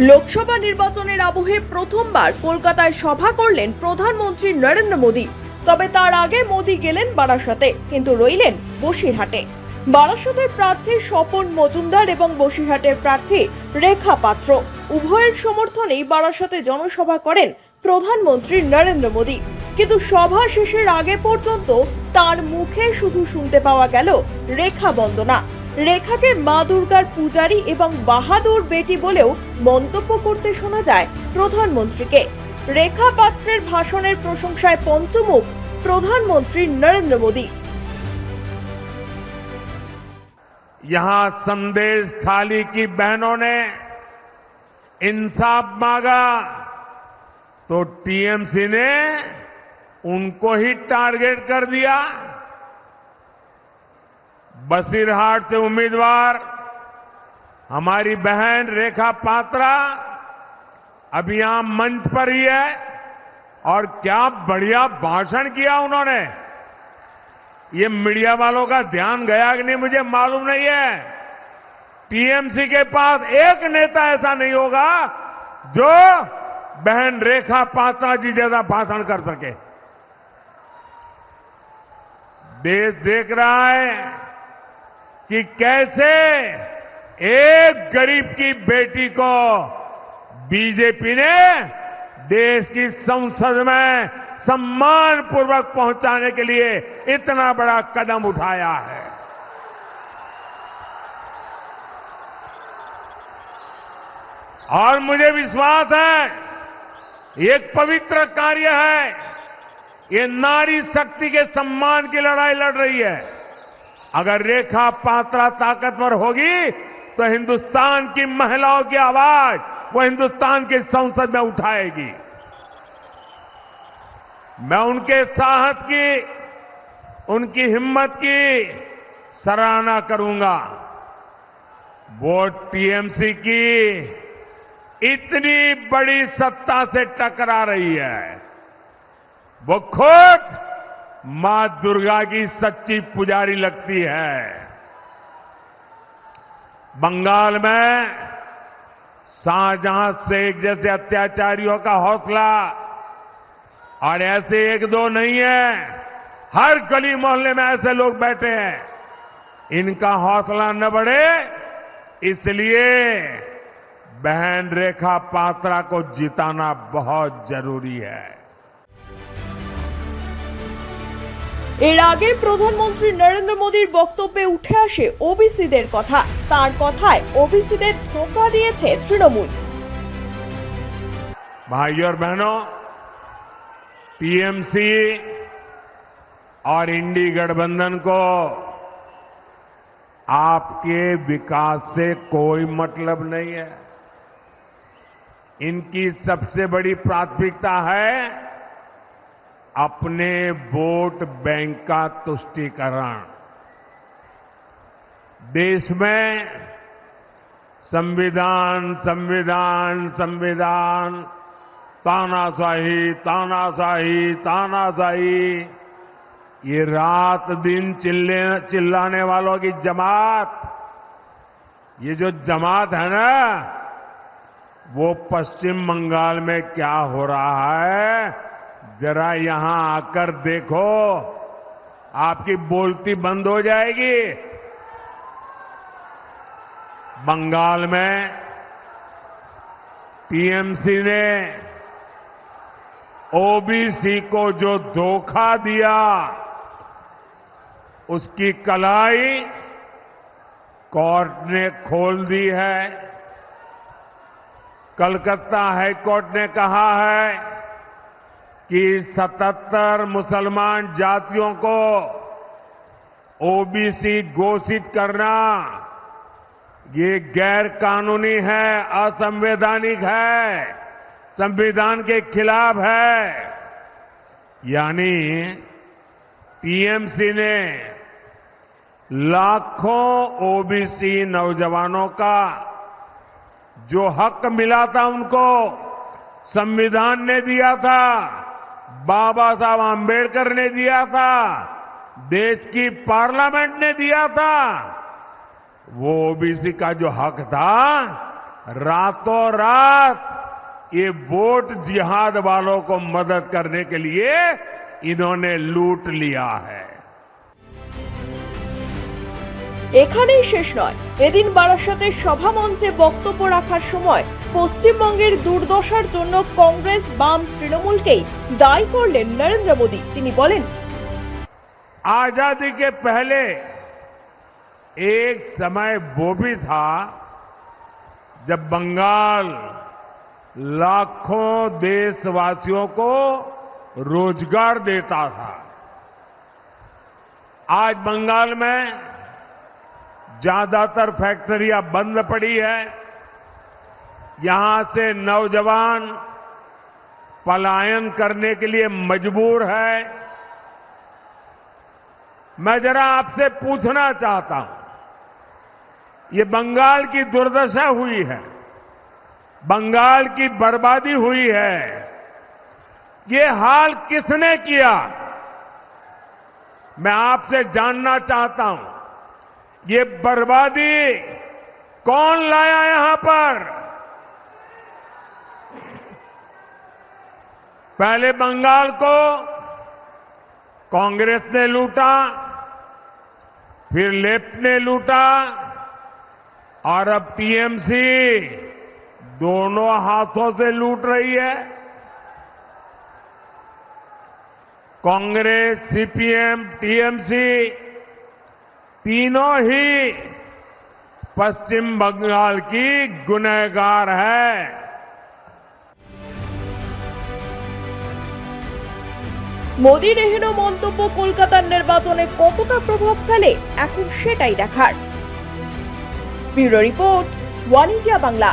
লোকসভা নির্বাচনের আবহে প্রথমবার কলকাতায় সভা করলেন প্রধানমন্ত্রী নরেন্দ্র মোদী। তবে তার আগে মোদী গেলেন বারাসতে, কিন্তু রইলেন বসিরহাটে। বারাসতের প্রার্থী স্বপন মজুমদার এবং বসিরহাটের প্রার্থী রেখা পাত্র উভয়ের সমর্থনেই বারাসতে জনসভা করেন প্রধানমন্ত্রী নরেন্দ্র মোদী। কিন্তু সভা শেষের আগে পর্যন্ত তার মুখে শুধু শুনতে পাওয়া গেল রেখা বন্দনা। রেখাকে মা দুর্গার পূজারী এবং বাহাদুর বেটি বলেও মন্তব্য করতে শোনা যায় প্রধানমন্ত্রীকে। রেখা পাত্রের ভাষণের প্রশংসায় পঞ্চমুখ প্রধানমন্ত্রী নরেন্দ্র মোদী। यहां संदेश खाली की बहनों ने इंसाफ मांगा तो टीएमसी ने उनको ही टारगेट कर दिया। बसीरहाट से उम्मीदवार हमारी बहन रेखा पात्रा अभी यहां मंच पर ही है और क्या बढ़िया भाषण किया उन्होंने। ये मीडिया वालों का ध्यान गया कि नहीं मुझे मालूम नहीं है। टीएमसी के पास एक नेता ऐसा नहीं होगा जो बहन रेखा पात्रा जी जैसा भाषण कर सके। देश देख रहा है कि कैसे एक गरीब की बेटी को बीजेपी ने देश की संसद में सम्मान पूर्वक पहुंचाने के लिए इतना बड़ा कदम उठाया है। और मुझे विश्वास है ये एक पवित्र कार्य है। ये नारी शक्ति के सम्मान की लड़ाई लड़ रही है। अगर रेखा पात्रा ताकतवर होगी तो हिंदुस्तान की महिलाओं की आवाज वो हिंदुस्तान की संसद में उठाएगी। मैं उनके साहस की, उनकी हिम्मत की सराहना करूंगा। वो टीएमसी की इतनी बड़ी सत्ता से टकरा रही है। वो खुद मां दुर्गा की सच्ची पुजारी लगती है। बंगाल में शाहजहां शेख जैसे अत्याचारियों का हौसला, और ऐसे एक दो नहीं है, हर गली मोहल्ले में ऐसे लोग बैठे हैं। इनका हौसला न बढ़े इसलिए बहन रेखा पात्रा को जिताना बहुत जरूरी है। এর আগে প্রধানমন্ত্রী নরেন্দ্র মোদীর বক্তব্যে উঠে আসে ওবিসিদের কথা। তার কথায় ওবিসিদের ধোঁকা দিয়েছে তৃণমূল। भाइयों और बहनों, टीएमसी और इंडी गठबंधन को आपके विकास से कोई मतलब नहीं है। इनकी सबसे बड़ी प्राथमिकता है अपने वोट बैंक का तुष्टीकरण। देश में संविधान संविधान संविधान, तानाशाही तानाशाही तानाशाही, ये रात दिन चिल्लाने वालों की जमात, ये जो जमात है ना, वो पश्चिम बंगाल में क्या हो रहा है जरा यहां आकर देखो, आपकी बोलती बंद हो जाएगी। बंगाल में टीएमसी ने ओबीसी को जो धोखा दिया उसकी कलाई कोर्ट ने खोल दी है। कलकत्ता हाई कोर्ट ने कहा है कि 77 मुसलमान जातियों को ओबीसी घोषित करना ये गैर कानूनी है, असंवैधानिक है, संविधान के खिलाफ है। यानी टीएमसी ने लाखों ओबीसी नौजवानों का जो हक मिला था उनको संविधान ने दिया था, बाबा साहब आंबेडकर ने दिया था, देश की पार्लियामेंट ने दिया था, वो ओबीसी का जो हक था रातों रात ये वोट जिहाद वालों को मदद करने के लिए इन्होंने लूट लिया है। এখানেই শেষ নয়। এদিন বারাসতের সভা মঞ্চে বক্তব্য রাখার সময় পশ্চিমবঙ্গের দুর্দশার জন্য কংগ্রেস, বাম, তৃণমূলকেই দায়ী করলেন নরেন্দ্র মোদী। তিনি বলেন, आजादी के पहले एक समय वो भी था जब बंगाल लाखों देशवासियों को रोजगार देता था। आज बंगाल में ज्यादातर फैक्ट्रियां बंद पड़ी है। यहां से नौजवान पलायन करने के लिए मजबूर है। मैं जरा आपसे पूछना चाहता हूं, ये बंगाल की दुर्दशा हुई है, बंगाल की बर्बादी हुई है, ये हाल किसने किया? मैं आपसे जानना चाहता हूं, ये बर्बादी कौन लाया यहां पर? पहले बंगाल को कांग्रेस ने लूटा, फिर लेफ्ट ने लूटा और अब टीएमसी दोनों हाथों से लूट रही है। कांग्रेस, सीपीएम, टीएमसी तीनों ही पश्चिम बंगाल की गुनहगार है। মোদির এহেন মন্তব্য কলকাতার নির্বাচনে কতটা প্রভাব ফেলে এখন সেটাই দেখার। Bureau report, one India Bangla.